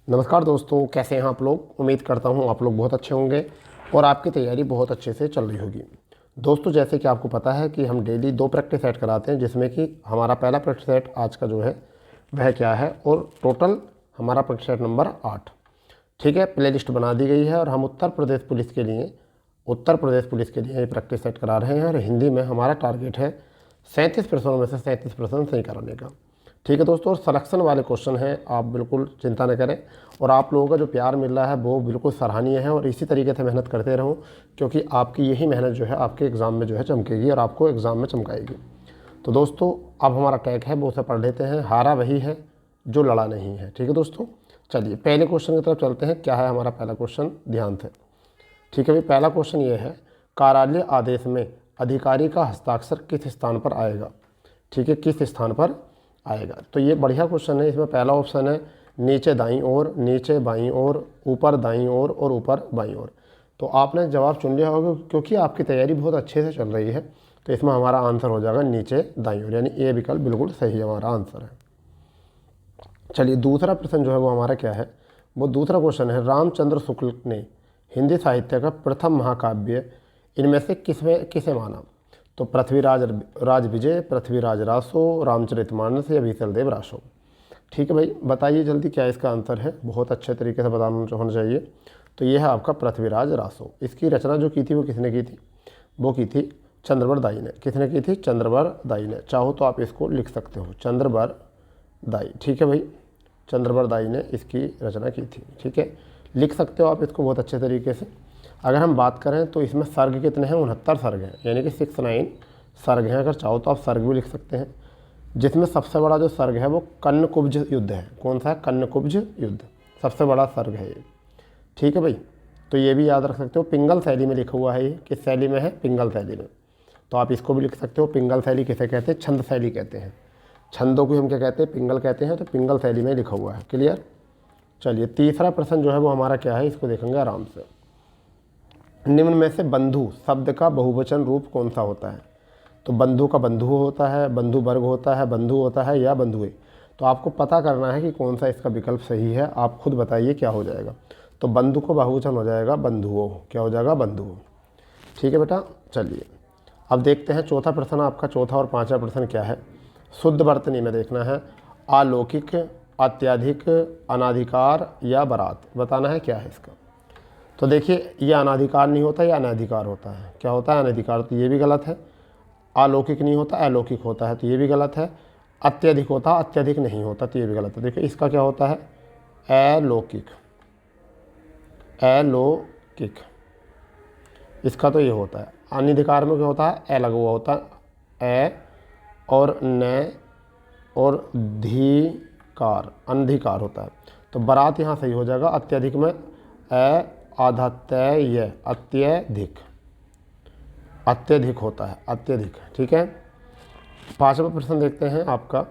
नमस्कार दोस्तों, कैसे हैं आप लोग। उम्मीद करता हूं आप लोग बहुत अच्छे होंगे और आपकी तैयारी बहुत अच्छे से चल रही होगी। दोस्तों, जैसे कि आपको पता है कि हम डेली 2 प्रैक्टिस सेट कराते हैं, जिसमें कि हमारा पहला प्रैक्टिस सेट आज का जो है वह क्या है, और टोटल हमारा प्रैक्टिस सेट नंबर 8। ठीक है, प्ले लिस्ट बना दी गई है और हम उत्तर प्रदेश पुलिस के लिए ये प्रैक्टिस सेट करा रहे हैं। और हिंदी में हमारा टारगेट है 37 प्रश्नों में से 37 प्रश्न सही कराने का। ठीक है दोस्तों, और सिलेक्शन वाले क्वेश्चन हैं, आप बिल्कुल चिंता न करें। और आप लोगों का जो प्यार मिल रहा है वो बिल्कुल सराहनीय है और इसी तरीके से मेहनत करते रहूं, क्योंकि आपकी यही मेहनत जो है आपके एग्ज़ाम में जो है चमकेगी और आपको एग्ज़ाम में चमकाएगी। तो दोस्तों, अब हमारा टैग है वो उसे पढ़ लेते हैं। हारा वही है जो लड़ा नहीं है। ठीक है दोस्तों, चलिए पहले क्वेश्चन की तरफ चलते हैं। क्या है हमारा पहला क्वेश्चन, ध्यान से। ठीक है भाई, पहला क्वेश्चन ये है, कार्यालय आदेश में अधिकारी का हस्ताक्षर किस स्थान पर आएगा। ठीक है, किस स्थान पर आएगा। तो ये बढ़िया क्वेश्चन है। इसमें पहला ऑप्शन है नीचे दाईं ओर, नीचे बाईं ओर, ऊपर दाईं ओर और ऊपर बाईं ओर। तो आपने जवाब चुन लिया होगा, क्योंकि आपकी तैयारी बहुत अच्छे से चल रही है। तो इसमें हमारा आंसर हो जाएगा नीचे दाईं ओर, यानी ए विकल्प बिल्कुल सही हमारा आंसर है। चलिए दूसरा प्रश्न जो है वो हमारा क्या है, वो दूसरा क्वेश्चन है, रामचंद्र शुक्ल ने हिंदी साहित्य का प्रथम महाकाव्य इनमें से किसे माना। तो पृथ्वीराज विजय, पृथ्वीराज रासो, रामचरितमानस या बीसलदेव रासो। ठीक है भाई, बताइए जल्दी क्या इसका आंसर है। बहुत अच्छे तरीके से बताना होना चाहिए। तो ये है आपका पृथ्वीराज रासो। इसकी रचना जो की थी वो किसने की थी, वो की थी चंद्रबर दाई ने। किसने की थी, चंद्रबर दाई ने। चाहो तो आप इसको लिख सकते हो, चंद्रबर दाई। ठीक है भाई, चंद्रबर दाई ने इसकी रचना की थी। ठीक है, लिख सकते हो आप इसको बहुत अच्छे तरीके से। अगर हम बात करें तो इसमें सर्ग कितने हैं, 69 सर्ग हैं, यानी कि 69 सर्ग हैं। अगर चाहो तो आप सर्ग भी लिख सकते हैं, जिसमें सबसे बड़ा जो सर्ग है वो कन्नकुब्ज युद्ध है। कौन सा है, कन्नकुब्ज युद्ध सबसे बड़ा सर्ग है ये। ठीक है भाई, तो ये भी याद रख सकते हो। पिंगल शैली में लिखा हुआ है ये, किस शैली में है, पिंगल शैली में। तो आप इसको भी लिख सकते हो। पिंगल शैली किसे कहते हैं, छंद शैली कहते हैं। छंदों को हम क्या कहते हैं, पिंगल कहते हैं। तो पिंगल शैली में लिखा हुआ है। क्लियर। चलिए तीसरा प्रश्न जो है वो हमारा क्या है, इसको देखेंगे आराम से। निम्न में से बंधु शब्द का बहुवचन रूप कौन सा होता है। तो बंधु का बंधु होता है, बंधु वर्ग होता है, बंधु होता है या बंधुए। तो आपको पता करना है कि कौन सा इसका विकल्प सही है। आप खुद बताइए क्या हो जाएगा। तो बंधु को बहुवचन हो जाएगा बंधुओं। क्या हो जाएगा, बंधुओं। ठीक है बेटा, चलिए अब देखते हैं चौथा प्रश्न आपका। चौथा और पांचवा प्रश्न क्या है, शुद्ध वर्तनी में देखना है। अलौकिक, अत्यधिक, अनाधिकार या बारात, बताना है क्या है इसका। तो देखिए, ये अनाधिकार नहीं होता, ये अनाधिकार होता है। क्या होता है, अनाधिकार। तो ये भी गलत है। अलौकिक नहीं होता, अलौकिक होता है। तो ये भी गलत है। अत्यधिक होता, अत्यधिक नहीं होता। तो ये भी गलत है। देखिए इसका क्या होता है, अलौकिक। अलौकिक इसका तो ये होता है। अनाधिकार में क्या होता है, ए लगा हुआ होता है, ए और न और धिकार, अनधिकार होता है। तो बारात यहाँ सही हो जाएगा। अत्यधिक में ए आधा तय, अत्यधिक, अत्यधिक होता है, अत्यधिक। ठीक है, पांचवा प्रश्न देखते हैं आपका,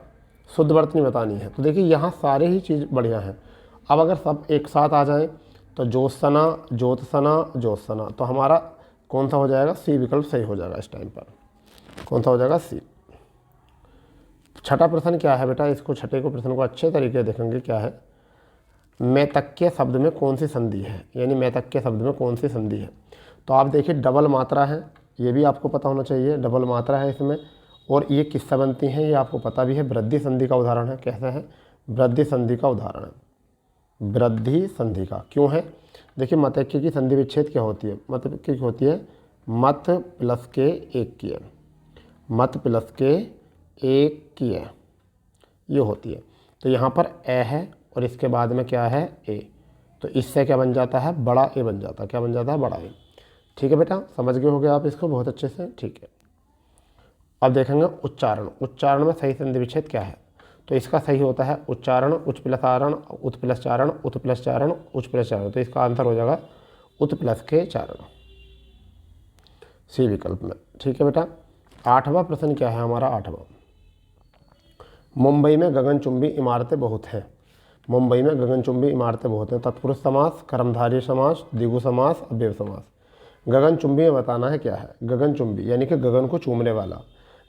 शुद्ध वर्तनी बतानी है। तो देखिए यहाँ सारे ही चीज़ बढ़िया हैं। अब अगर सब एक साथ आ जाए तो जोत्सना, ज्योत्सना, ज्योत्सना, तो हमारा कौन सा हो जाएगा, सी विकल्प सही हो जाएगा इस टाइम पर। कौन सा हो जाएगा, सी। छठा प्रश्न क्या है बेटा, इसको छठे को प्रश्न को अच्छे तरीके से देखेंगे। क्या है, मैतक्य शब्द में कौन सी संधि है, यानी मैतक्य शब्द में कौन सी संधि है। तो आप देखिए डबल मात्रा है, ये भी आपको पता होना चाहिए। डबल मात्रा है इसमें, और ये किससे बनती हैं ये आपको पता भी है। वृद्धि संधि का उदाहरण है। कैसा है, वृद्धि संधि का उदाहरण है। वृद्धि संधि का क्यों है, देखिए मतक्य की संधि विच्छेद क्या होती है, मतक्य की होती है मत प्लस के एक की, मत प्लस के एक की ये होती है। तो यहाँ पर ए है और इसके बाद में क्या है, ए। तो इससे क्या बन जाता है, बड़ा ए बन जाता है। क्या बन जाता है, बड़ा ए। ठीक है बेटा, समझ गए होगे आप इसको बहुत अच्छे से। ठीक है, अब देखेंगे उच्चारण। उच्चारण में सही संधि विच्छेद क्या है। तो इसका सही होता है उच्चारण, उच्च प्लस आरण, उत प्लस चारण, उत प्लस चारण, उच्च प्लस चारण। तो इसका आंसर हो जाएगा उत प्लस के चारण, सी विकल्प में। ठीक है बेटा, आठवां प्रश्न क्या है हमारा, आठवां, मुंबई में गगनचुंबी इमारतें बहुत हैं। मुंबई में गगनचुंबी इमारतें बहुत हैं। तत्पुरुष समास, कर्मधारय समास, द्विगु समास, अव्यय समास। गगनचुंबी में बताना है क्या है, गगनचुंबी यानी कि गगन को चूमने वाला।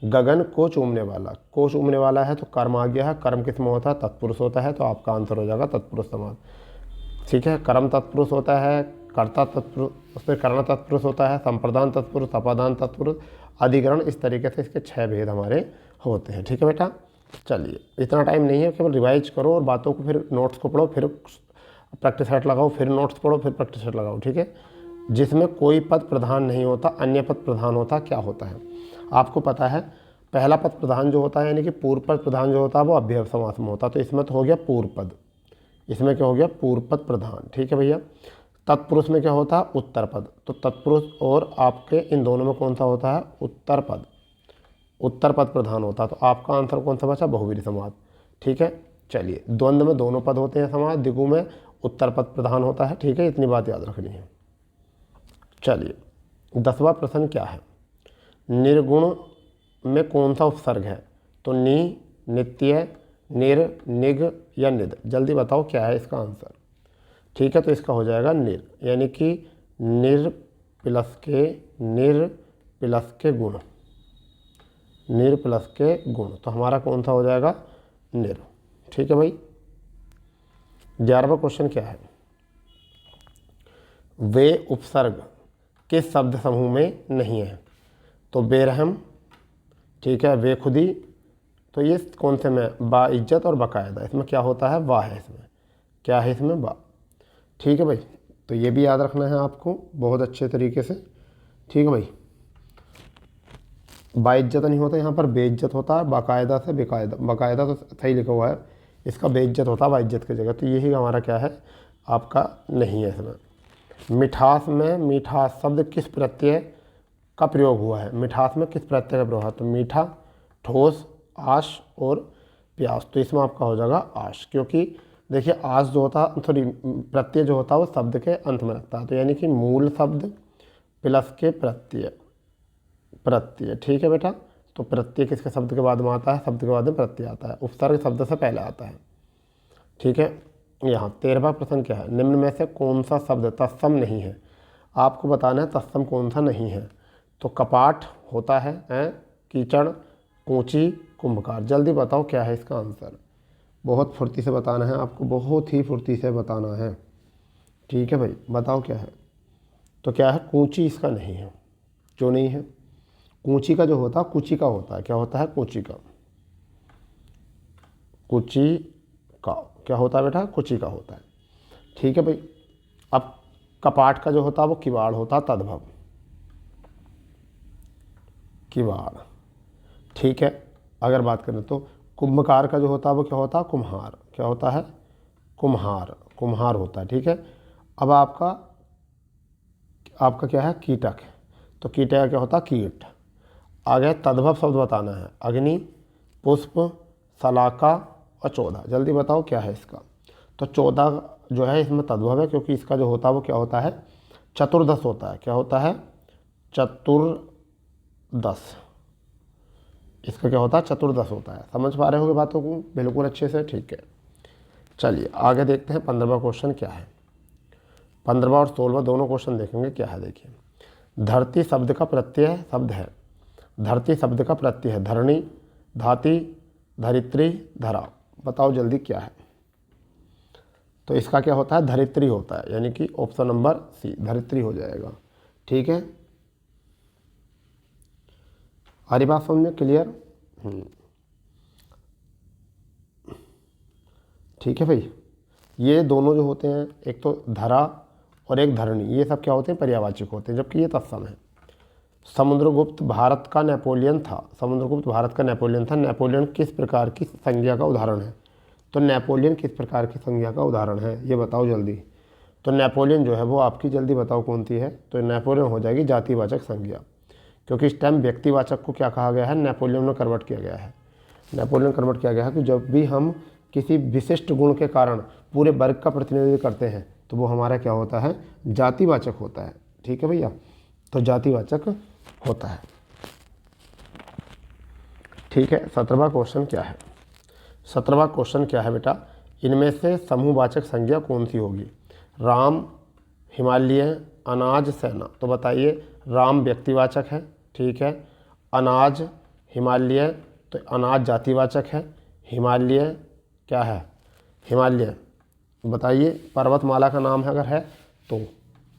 गगन को चूमने वाला, को चूमने वाला है तो कर्म आ गया है। कर्म किस में होता है, तत्पुरुष होता है। तो आपका आंसर हो जाएगा तत्पुरुष समास। ठीक है। कर्म तत्पुरुष होता है, कर्ता तत्पुरुष, उसमें कर्ण तत्पुरुष होता है, संप्रदान तत्पुरुष, अपादान तत्पुरुष, अधिकरण, इस तरीके से इसके 6 भेद हमारे होते हैं। ठीक है बेटा, चलिए इतना टाइम नहीं है, केवल रिवाइज करो और बातों को, फिर नोट्स को पढ़ो, फिर प्रैक्टिस सेट लगाओ, फिर नोट्स पढ़ो, फिर प्रैक्टिस सेट लगाओ। ठीक है। जिसमें कोई पद प्रधान नहीं होता, अन्य पद प्रधान होता, क्या होता है? आपको पता है पहला पद प्रधान जो होता है, यानी कि पूर्व पद प्रधान जो होता है वो अव्यय समास में होता है, तो इसमें तो हो गया पूर्व पद, इसमें क्या हो गया? पूर्व पद प्रधान। ठीक है भैया। तत्पुरुष में क्या होता है? उत्तर पद। तो तत्पुरुष और आपके इन दोनों में कौन सा होता है? उत्तर पद। उत्तर पद प्रधान होता है, तो आपका आंसर कौन सा बचा? बहुव्रीहि समास। ठीक है। चलिए, द्वंद्व में दोनों पद होते हैं समास, द्विगु में उत्तर पद प्रधान होता है। ठीक है, इतनी बात याद रखनी है। चलिए 10वां प्रश्न क्या है? निर्गुण में कौन सा उपसर्ग है? तो नि, नित्य, निर, निग या निद? जल्दी बताओ क्या है इसका आंसर। ठीक है, तो इसका हो जाएगा निर, यानी कि निर प्लस के गुण, निर प्लस के गुण, तो हमारा कौन सा हो जाएगा? निर। ठीक है भाई। 11वां क्वेश्चन क्या है? वे उपसर्ग किस शब्द समूह में नहीं है? तो बेरहम, ठीक है, वे खुदी, तो ये कौन से में? बाइज्जत और बाकायदा, इसमें क्या होता है? वाह है इसमें, क्या है इसमें? वाह। ठीक है भाई, तो ये भी याद रखना है आपको बहुत अच्छे तरीके से। ठीक है भाई, बाइज्जत नहीं होता यहाँ पर, बेइज्जत होता है, बाकायदा से बेकायदा, बाकायदा तो सही लिखा हुआ है, इसका बेइज्जत होता है बाइज्जत की जगह, तो यही हमारा क्या है? आपका नहीं है इसमें। मिठास में मिठास शब्द किस प्रत्यय का प्रयोग हुआ है? मिठास में किस प्रत्यय का प्रयोग है? तो मीठा, ठोस, आश और प्यास, तो इसमें आपका हो जाएगा आश, क्योंकि देखिए आश जो होता है, सॉरी, प्रत्यय जो होता है वो शब्द के अंत में लगता है, तो यानी कि मूल शब्द प्लस के प्रत्यय। ठीक है बेटा, तो प्रत्यय किसके शब्द के बाद में आता है? शब्द के बाद में प्रत्यय आता है, उपसर्ग शब्द से पहले आता है। ठीक है। यहाँ 13वां प्रश्न क्या है? निम्न में से कौन सा शब्द तत्सम नहीं है? आपको बताना है तत्सम कौन सा नहीं है। तो कपाट होता है, कीचड़, कूची, कुंभकार। जल्दी बताओ क्या है इसका आंसर। बहुत फुर्ती से बताना है आपको, बहुत ही फुर्ती से बताना है। ठीक है भाई, बताओ क्या है। तो क्या है? कूची इसका नहीं है। क्यों नहीं है? कूची का जो होता है कुची का होता है, क्या होता है? कुची का, कुची का क्या होता है बेटा? कुची का होता है। ठीक है भाई। अब कपाट का जो होता है वो किवाड़ होता है, तद्भव, किवाड़। ठीक है। अगर बात करें तो कुंभकार का जो होता है वो क्या होता है? कुम्हार, क्या होता है? कुम्हार, कुम्हार होता है। ठीक है। अब आपका क्या है? कीटक, तो कीटक का क्या होता है? कीट। आगे तद्भव शब्द बताना है, अग्नि, पुष्प, शलाका और 14। जल्दी बताओ क्या है इसका। तो 14 जो है इसमें तद्भव है, क्योंकि इसका जो होता है वो क्या होता है? चतुर्दश होता है, क्या होता है? चतुर्दश, इसका क्या होता है? चतुर्दश होता है। समझ पा रहे होगे बातों को बिल्कुल अच्छे से। ठीक है, चलिए आगे देखते हैं 15वां क्वेश्चन क्या है। 15वां और 16वां दोनों क्वेश्चन देखेंगे क्या है। देखिए, धरती शब्द का प्रत्यय शब्द है, धरती शब्द का प्रत्यय है धरणी, धाती, धरित्री, धरा। बताओ जल्दी क्या है। तो इसका क्या होता है? धरित्री होता है, यानी कि ऑप्शन नंबर सी धरित्री हो जाएगा। ठीक है, हरी बात समझ में क्लियर? ठीक है भाई। ये दोनों जो होते हैं, एक तो धरा और एक धरणी, ये सब क्या होते हैं? पर्यायवाचक होते हैं, जबकि ये तत्सम है। समुद्रगुप्त भारत का नेपोलियन था, समुद्रगुप्त भारत का नेपोलियन था। नेपोलियन किस प्रकार की संज्ञा का उदाहरण है? तो नेपोलियन किस प्रकार की संज्ञा का उदाहरण है, ये बताओ जल्दी। तो नेपोलियन जो है वो आपकी, जल्दी बताओ कौन सी है। तो नेपोलियन हो जाएगी जातिवाचक संज्ञा, क्योंकि इस टाइम व्यक्तिवाचक को क्या कहा गया है? नेपोलियन में कन्वर्ट किया गया है। नेपोलियन कन्वर्ट किया गया है कि जब भी हम किसी विशिष्ट गुण के कारण पूरे वर्ग का प्रतिनिधित्व करते हैं तो वो हमारा क्या होता है? जातिवाचक होता है। ठीक है भैया, तो जातिवाचक होता है। ठीक है, 17वां क्वेश्चन क्या है? 17वां क्वेश्चन क्या है बेटा? इनमें से समूहवाचक संज्ञा कौन सी होगी? राम, हिमालय, अनाज, सेना। तो बताइए, राम व्यक्तिवाचक है, ठीक है, अनाज, हिमालय, तो अनाज जातिवाचक है, हिमालय क्या है? हिमालय बताइए, पर्वतमाला का नाम है अगर है तो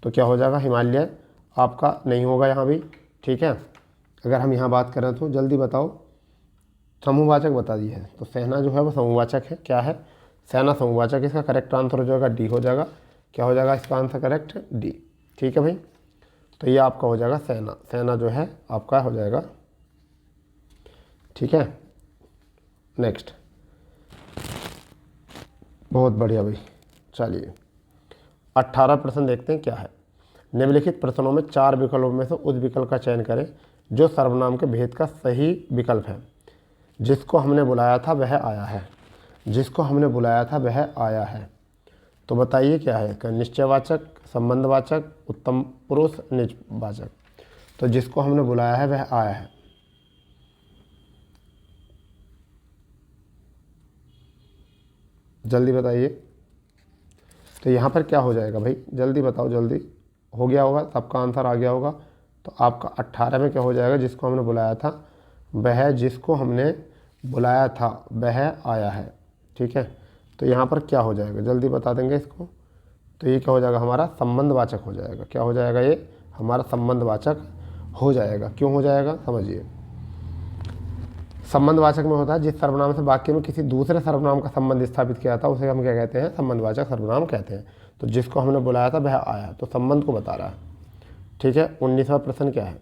क्या हो जाएगा, हिमालय आपका नहीं होगा यहाँ भी, ठीक है। अगर हम यहाँ बात करें तो जल्दी बताओ, समूहवाचक बता दिए है, तो सेना जो है वो समूहवाचक है, क्या है, सेना समूहवाचक। इसका करेक्ट आंसर हो जाएगा डी हो जाएगा, क्या हो जाएगा इसका आंसर करेक्ट डी, ठीक है भाई। तो ये आपका हो जाएगा सेना, सेना जो है आपका हो जाएगा, ठीक है। नेक्स्ट, बहुत बढ़िया भाई। चलिए 18 प्रश्न देखते हैं क्या है। निम्नलिखित प्रश्नों में 4 विकल्पों में से उस विकल्प का चयन करें जो सर्वनाम के भेद का सही विकल्प है। जिसको हमने बुलाया था वह आया है, जिसको हमने बुलाया था वह आया है। तो बताइए क्या है इसका, निश्चयवाचक, संबंधवाचक, उत्तम पुरुष, निजवाचक। तो जिसको हमने बुलाया है वह आया है, जल्दी बताइए। तो यहाँ पर क्या हो जाएगा भाई, जल्दी बताओ, जल्दी हो गया होगा, सबका आंसर आ गया होगा। तो आपका 18 में क्या हो जाएगा, जिसको हमने बुलाया था वह, जिसको हमने बुलाया था वह आया है, ठीक है। तो यहाँ पर क्या हो जाएगा, जल्दी बता देंगे इसको। तो ये क्या हो जाएगा, हमारा संबंधवाचक हो जाएगा, क्या हो जाएगा, ये हमारा संबंधवाचक हो जाएगा। क्यों हो जाएगा समझिए, संबंधवाचक में होता है जिस सर्वनाम से वाक्य में किसी दूसरे सर्वनाम का संबंध स्थापित किया था उसे हम क्या कहते हैं, संबंधवाचक सर्वनाम कहते हैं। तो जिसको हमने बुलाया था वह आया, तो संबंध को बता रहा है, ठीक है। 19वां प्रश्न क्या है,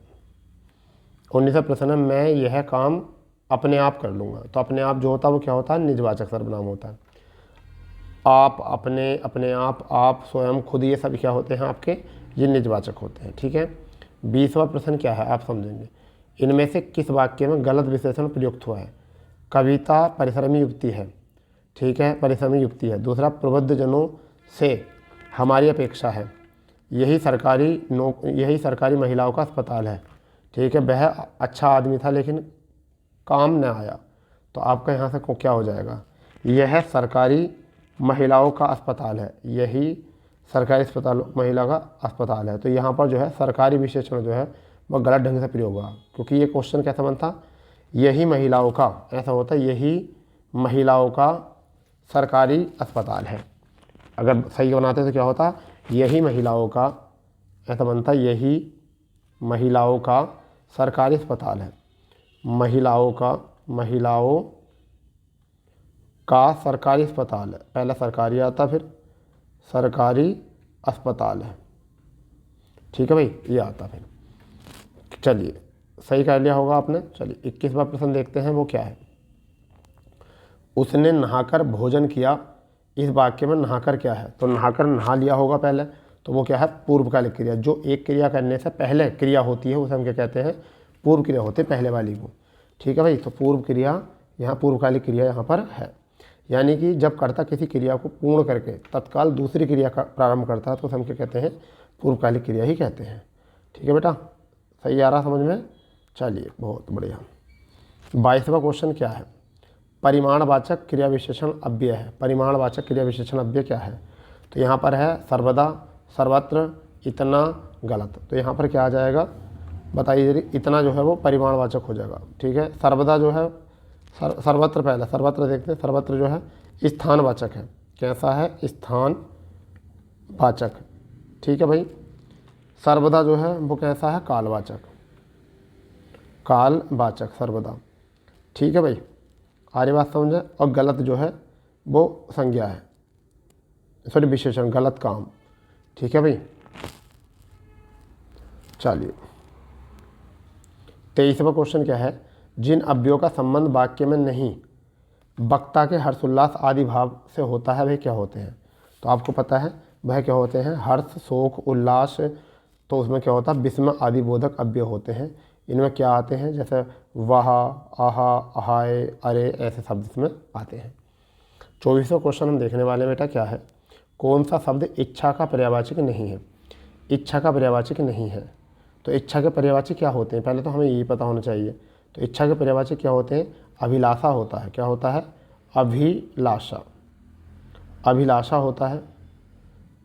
19वां प्रश्न है, मैं यह काम अपने आप कर लूँगा। तो अपने आप जो होता है वो क्या होता है, निजवाचक सर्वनाम होता है। आप, अपने, अपने आप, स्वयं, खुद, ये सब क्या होते हैं आपके, ये निजवाचक होते हैं, ठीक है। 20वां प्रश्न क्या है आप समझेंगे, इनमें से किस वाक्य में गलत विशेषण प्रयुक्त हुआ है। कविता परिश्रमी युक्ति है, ठीक है, परिश्रमी युक्ति है। दूसरा, प्रबुद्धजनों से हमारी अपेक्षा है, यही सरकारी महिलाओं का अस्पताल है, ठीक है। वह अच्छा आदमी था लेकिन काम न आया। तो आपका यहाँ से क्या हो जाएगा, यह सरकारी महिलाओं का अस्पताल है, यही सरकारी अस्पताल महिला का अस्पताल है। तो यहाँ पर जो है सरकारी विशेषण जो है वह गलत ढंग से प्रयोग हुआ, क्योंकि ये क्वेश्चन कैसा बनता, यही महिलाओं का, ऐसा होता है, यही महिलाओं का सरकारी अस्पताल है। अगर सही बनाते तो क्या होता, यही महिलाओं का, ऐसा बनता, यही महिलाओं का सरकारी अस्पताल है, महिलाओं का सरकारी अस्पताल है। पहला सरकारी आता फिर सरकारी अस्पताल है, ठीक है भाई, ये आता फिर। चलिए सही कर लिया होगा आपने। चलिए 21वां प्रश्न देखते हैं, वो क्या है। उसने नहाकर भोजन किया, इस वाक्य में नहाकर क्या है, तो नहाकर नहा लिया होगा पहले, तो वो क्या है, पूर्वकालिक क्रिया। जो एक क्रिया करने से पहले क्रिया होती है उसे हम क्या कहते हैं, पूर्व क्रिया होती है, पहले वाली को, ठीक है भाई। तो पूर्व क्रिया, यहाँ पूर्वकालिक क्रिया यहाँ पर है, यानी कि जब कर्ता किसी क्रिया को पूर्ण करके तत्काल दूसरी क्रिया का प्रारंभ करता है तो हम क्या कहते हैं, पूर्वकालिक क्रिया ही कहते हैं, ठीक है बेटा। सही आ रहा समझ में, चलिए बहुत बढ़िया। 22वां क्वेश्चन क्या है, परिमाणवाचक क्रिया विशेषण अव्यय है। परिमाणवाचक क्रिया विशेषण अव्यय क्या है, तो यहाँ पर है सर्वदा, सर्वत्र, इतना, गलत। तो यहाँ पर क्या आ जाएगा बताइए, इतना जो है वो परिमाणवाचक हो जाएगा, ठीक है। सर्वदा जो है, सर्वत्र, पहले सर्वत्र देखते हैं, सर्वत्र जो है स्थानवाचक है, कैसा है, स्थानवाचक, ठीक है भाई। सर्वदा जो है वो कैसा है, कालवाचक, कालवाचक सर्वदा, ठीक है भाई। आर्य बात समझे। और गलत जो है वो संज्ञा है, सॉरी विशेषण, गलत काम, ठीक है भाई। चलिए 23वां क्वेश्चन क्या है, जिन अव्ययों का संबंध वाक्य में नहीं वक्ता के हर्षोल्लास आदि भाव से होता है वह क्या होते हैं। तो आपको पता है वह क्या होते हैं, हर्ष, शोक, उल्लास। तो उसमें क्या होता है, विस्मय आदि बोधक अव्यय होते हैं। इनमें क्या आते हैं, जैसे वाह, आहा, अहाय, अरे, ऐसे शब्द इसमें आते हैं। 24वां क्वेश्चन हम देखने वाले बेटा क्या है, कौन सा शब्द इच्छा का पर्यायवाचक नहीं है। इच्छा का पर्यायवाचक नहीं है, तो इच्छा के पर्यायवाचक क्या होते हैं, पहले तो हमें यही पता होना चाहिए। तो इच्छा के पर्यायवाचक क्या होते हैं, अभिलाषा होता है, क्या होता है, अभिलाषा, अभिलाषा होता है,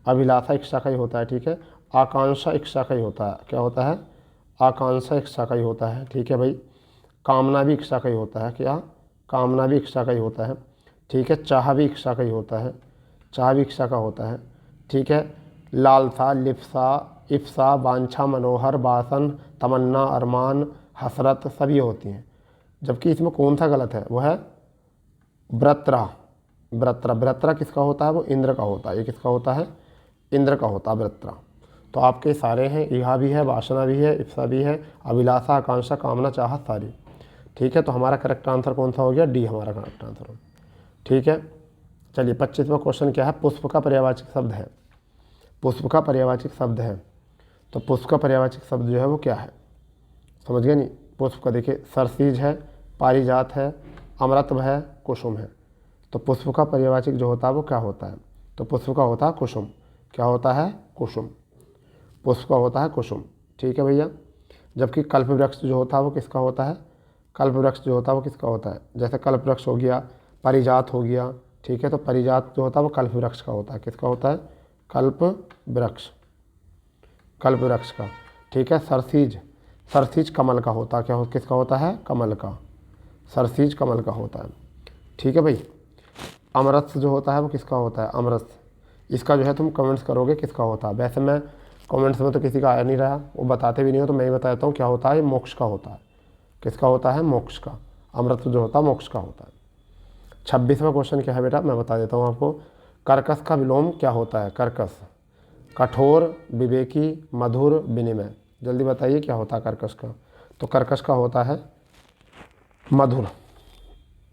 अभिलाषा इच्छा का ही होता है, ठीक है। आकांक्षा इच्छा का ही होता है, क्या होता है, आकांक्षा इच्छा का ही होता है, ठीक है भाई। कामना भी इच्छा का ही होता है, क्या, कामना भी इच्छा का ही होता है, ठीक है। चाह भी इच्छा का ही होता है, चाह भी इच्छा का होता है, ठीक है। लालसा, लिप्सा, इप्सा, वांछा, मनोहर, वासन, तमन्ना, अरमान, हसरत सभी होती हैं। जबकि इसमें कौन सा गलत है, वो है व्रत्रा। व्रत्रा, व्रत्रा किसका होता है, वो इंद्र का होता है। ये किसका होता है, इंद्र का होता है व्रत्रा। तो आपके सारे हैं, इहा भी है, वासना भी है, इप्सा भी है, अभिलाषा, आकांक्षा, कामना, चाहत सारी, ठीक है। तो हमारा करेक्ट आंसर कौन सा हो गया, डी हमारा करेक्ट आंसर हो, ठीक है। चलिए 25वां क्वेश्चन क्या है, पुष्प का पर्यायवाची शब्द है। पुष्प का पर्यायवाची शब्द है, तो पुष्प का पर्यायवाची शब्द जो है वो क्या है, समझ गए नहीं। पुष्प का देखिए सरसीज है, पारिजात है, अमृतभ है, कुसुम है। तो पुष्प का पर्यायवाची जो होता है वो क्या होता है, तो पुष्प का होता है कुसुम। क्या होता है, कुसुम। पुष्प का होता है कुसुम, ठीक है भैया। जबकि कल्प वृक्ष जो होता है वो किसका होता है, कल्प वृक्ष जो होता है वो किसका होता है, जैसे कल्प वृक्ष हो गया, पारिजात हो गया, ठीक है। तो पारिजात जो होता है वो कल्प वृक्ष का होता है, किसका होता है, कल्प वृक्ष, कल्प वृक्ष का, ठीक है। सरसीज, सरसीज कमल का होता है, क्या किसका होता है, कमल का, सरसीज कमल का होता है, ठीक है भाई। अमरस जो होता है वो किसका होता है, अमरस। इसका जो है तुम कमेंट्स करोगे किसका होता है। वैसे मैं कमेंट्स में तो किसी का आ नहीं रहा, वो बताते भी नहीं हो, तो मैं ही बता देता हूँ क्या होता है, ये मोक्ष का होता है। किसका होता है, मोक्ष का। अमृत जो होता है मोक्ष का होता है। 26वां क्वेश्चन क्या है बेटा, मैं बता देता हूँ आपको। कर्कश का विलोम क्या होता है, कर्कश, कठोर, विवेकी, मधुर, विनिमय। जल्दी बताइए क्या होता है कर्कश का। तो कर्कश का होता है मधुर,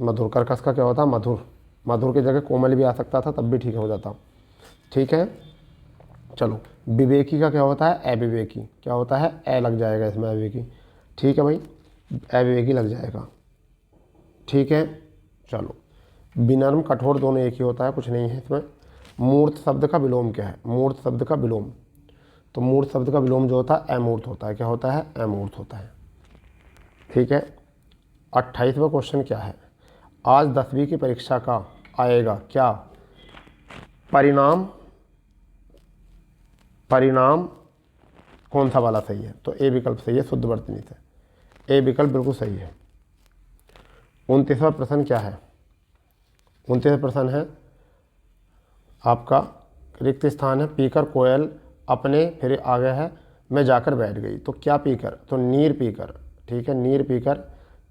मधुर। कर्कश का क्या होता है, मधुर। मधुर की जगह कोमल भी आ सकता था, तब भी ठीक हो जाता, ठीक है। चलो विवेकी का क्या होता है, अविवेकी। क्या होता है, ए लग जाएगा इसमें, अविवेकी, ठीक है भाई, अविवेकी लग जाएगा, ठीक है। चलो विनम्र, कठोर दोनों एक ही होता है, कुछ नहीं है इसमें। मूर्त शब्द का विलोम क्या है, मूर्त शब्द का विलोम, तो मूर्त शब्द का विलोम जो होता है अमूर्त होता है। क्या होता है, अमूर्त होता है, ठीक है। 28वां क्वेश्चन क्या है, आज 10वीं की परीक्षा का आएगा क्या परिणाम, परिणाम कौन सा वाला सही है, तो ए विकल्प सही है, शुद्ध वर्तनी से, ए विकल्प बिल्कुल सही है। 29वां प्रश्न क्या है, 29वां प्रश्न है आपका, रिक्त स्थान है, पीकर कोयल अपने फिर आ गया है, मैं जाकर बैठ गई। तो क्या पीकर, तो नीर पीकर, ठीक है, नीर पीकर,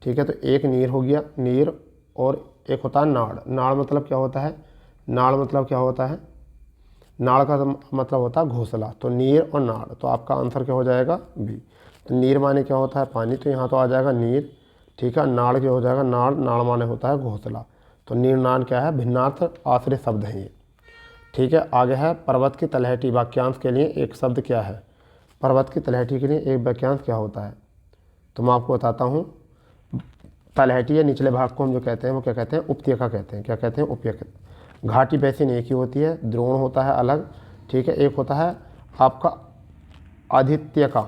ठीक है। तो एक नीर हो गया, नीर, और एक होता है नाड़। नाड़ मतलब क्या होता है, नाड़ मतलब क्या होता है, नाड़ का मतलब होता है घोंसला। तो नीर और नाड़, तो आपका आंसर क्या हो जाएगा, बी। तो नीर माने क्या होता है, पानी, तो यहाँ तो आ जाएगा नीर, ठीक है। नाड़ क्या हो जाएगा, नाड़, नाड़ माने होता है घोंसला। तो नीर नाड़ क्या है, भिन्नार्थ आश्रित शब्द हैं ये, ठीक है। आगे है पर्वत की तलहटी, वाक्यांश के लिए एक शब्द क्या है, पर्वत की तलहटी के लिए एक वाक्यांश क्या होता है, तो मैं आपको बताता हूँ। तलहटी या निचले भाग को हम जो कहते हैं वो क्या कहते हैं, उपत्यका कहते हैं। क्या कहते हैं, उपत्यका। घाटी बेसिन एक ही होती है, द्रोण होता है अलग, ठीक है। एक होता है आपका आदित्यका,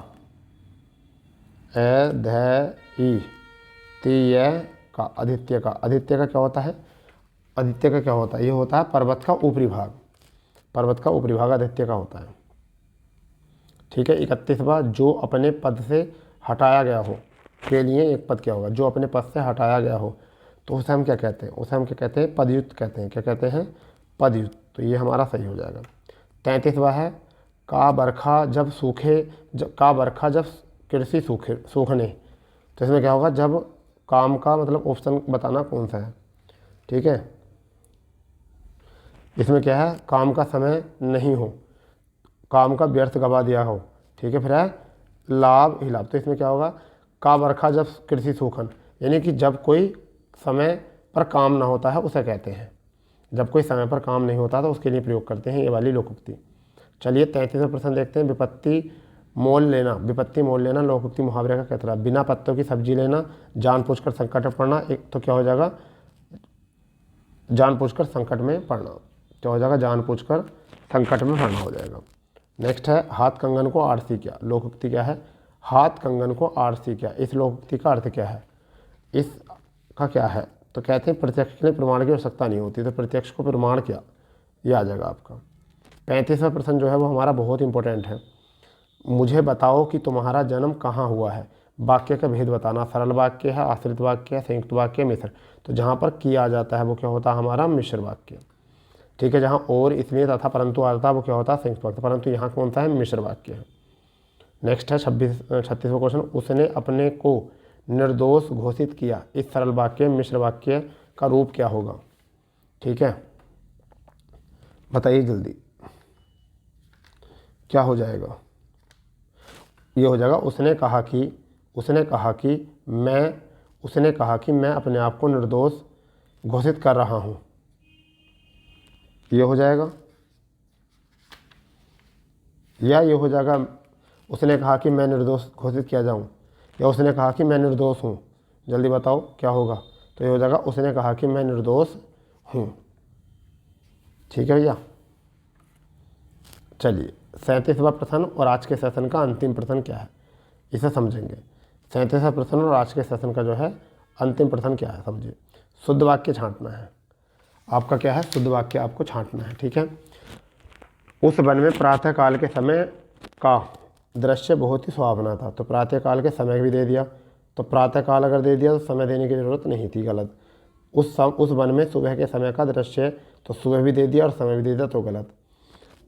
का, आदित्य का। आदित्य का क्या होता है, आदित्य का क्या होता है, ये होता है पर्वत का ऊपरी भाग, पर्वत का ऊपरी भाग आदित्य का होता है, ठीक है। 31वां, जो अपने पद से हटाया गया हो के लिए एक पद क्या होगा, जो अपने पद से हटाया गया हो, तो उसे हम क्या कहते हैं, उसे हम क्या कहते हैं, पदयुक्त कहते हैं। क्या कहते हैं, पदयुक्त। तो ये हमारा सही हो जाएगा। 33वां है, का बरखा जब सूखे, का बरखा जब कृषि सूखने, तो इसमें क्या होगा, जब काम का मतलब ऑप्शन बताना कौन सा है, ठीक है। इसमें क्या है, काम का समय नहीं हो, काम का व्यर्थ गवा दिया हो, ठीक है। फिर है लाभ ही लाभ, तो इसमें क्या होगा, का बरखा जब कृषि सूखन, यानी कि जब कोई समय पर काम ना होता है उसे कहते हैं, जब कोई समय पर काम नहीं होता तो उसके लिए प्रयोग करते हैं ये वाली लोकोक्ति। चलिए 33वां प्रश्न देखते हैं। विपत्ति मोल लेना, विपत्ति मोल लेना लोकोक्ति मुहावरे का कहता है। बिना पत्तों की सब्जी लेना, जानबूझकर संकट में पड़ना, एक तो क्या हो जाएगा, जानबूझकर संकट में पड़ना, क्या हो जाएगा, जानबूझकर संकट में पड़ना हो जाएगा। नेक्स्ट है, हाथ कंगन को आरसी क्या, लोकोक्ति क्या है, हाथ कंगन को आरसी क्या, इस लोकोक्ति का अर्थ क्या है, इसका क्या है, तो कहते हैं प्रत्यक्ष के लिए प्रमाण की आवश्यकता नहीं होती, तो प्रत्यक्ष को प्रमाण क्या, ये आ जाएगा आपका। 35वां प्रश्न जो है वो हमारा बहुत इंपॉर्टेंट है। मुझे बताओ कि तुम्हारा जन्म कहाँ हुआ है, वाक्य का भेद बताना। सरल वाक्य है, आश्रित वाक्य है, संयुक्त वाक्य, मिश्र। तो जहाँ पर किया जाता है वो क्या होता है हमारा, मिश्र वाक्य। ठीक है। जहाँ और इसलिए तथा परंतु आता वो क्या होता है, संयुक्त वाक्य, परंतु यहाँ कौन सा है, मिश्र वाक्य है। नेक्स्ट है 36वां क्वेश्चन, उसने अपने को निर्दोष घोषित किया, इस सरल वाक्य मिश्र वाक्य का रूप क्या होगा। ठीक है, बताइए जल्दी क्या हो जाएगा। ये हो जाएगा उसने कहा कि मैं अपने आप को निर्दोष घोषित कर रहा हूँ, ये हो जाएगा। या ये हो जाएगा उसने कहा कि मैं निर्दोष घोषित किया जाऊँ, या उसने कहा कि मैं निर्दोष हूँ। जल्दी बताओ क्या होगा। तो ये हो जाएगा उसने कहा कि मैं निर्दोष हूँ। ठीक है भैया, चलिए 37वां प्रश्न और आज के सेशन का अंतिम प्रश्न क्या है इसे समझेंगे। 37वां प्रश्न और आज के सेशन का जो है अंतिम प्रश्न क्या है समझिए। शुद्ध वाक्य छांटना है आपका, क्या है, शुद्ध वाक्य आपको छांटना है। ठीक है, उस वन में प्रातःकाल के समय का दृश्य बहुत ही सुहावना था। तो प्रातःकाल के समय भी दे दिया, तो प्रातःकाल अगर दे दिया तो समय देने की ज़रूरत नहीं थी, गलत। उस वन में सुबह के समय का दृश्य, तो सुबह भी दे दिया और समय भी दे दिया तो गलत।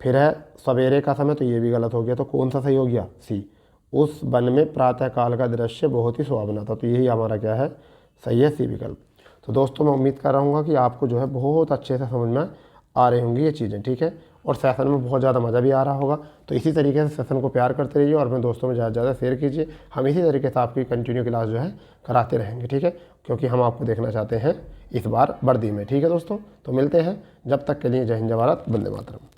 फिर है सवेरे का समय, तो ये भी गलत हो गया। तो कौन सा सही हो गया, सी। उस वन में प्रातःकाल का दृश्य बहुत ही सुहावना था, तो यही हमारा क्या है, सही है, सी विकल्प। तो दोस्तों मैं उम्मीद कर रहा हूँ कि आपको जो है बहुत अच्छे से समझ में आ रही होंगी ये चीज़ें। ठीक है, और सेशन में बहुत ज़्यादा मज़ा भी आ रहा होगा। तो इसी तरीके से सेशन को प्यार करते रहिए और अपने दोस्तों में ज़्यादा से ज़्यादा शेयर कीजिए। हम इसी तरीके से आपकी कंटिन्यू क्लास जो है कराते रहेंगे। ठीक है, क्योंकि हम आपको देखना चाहते हैं इस बार वर्दी में। ठीक है दोस्तों, तो मिलते हैं, जब तक के लिए जय हिंद, जय भारत, वंदे मातरम।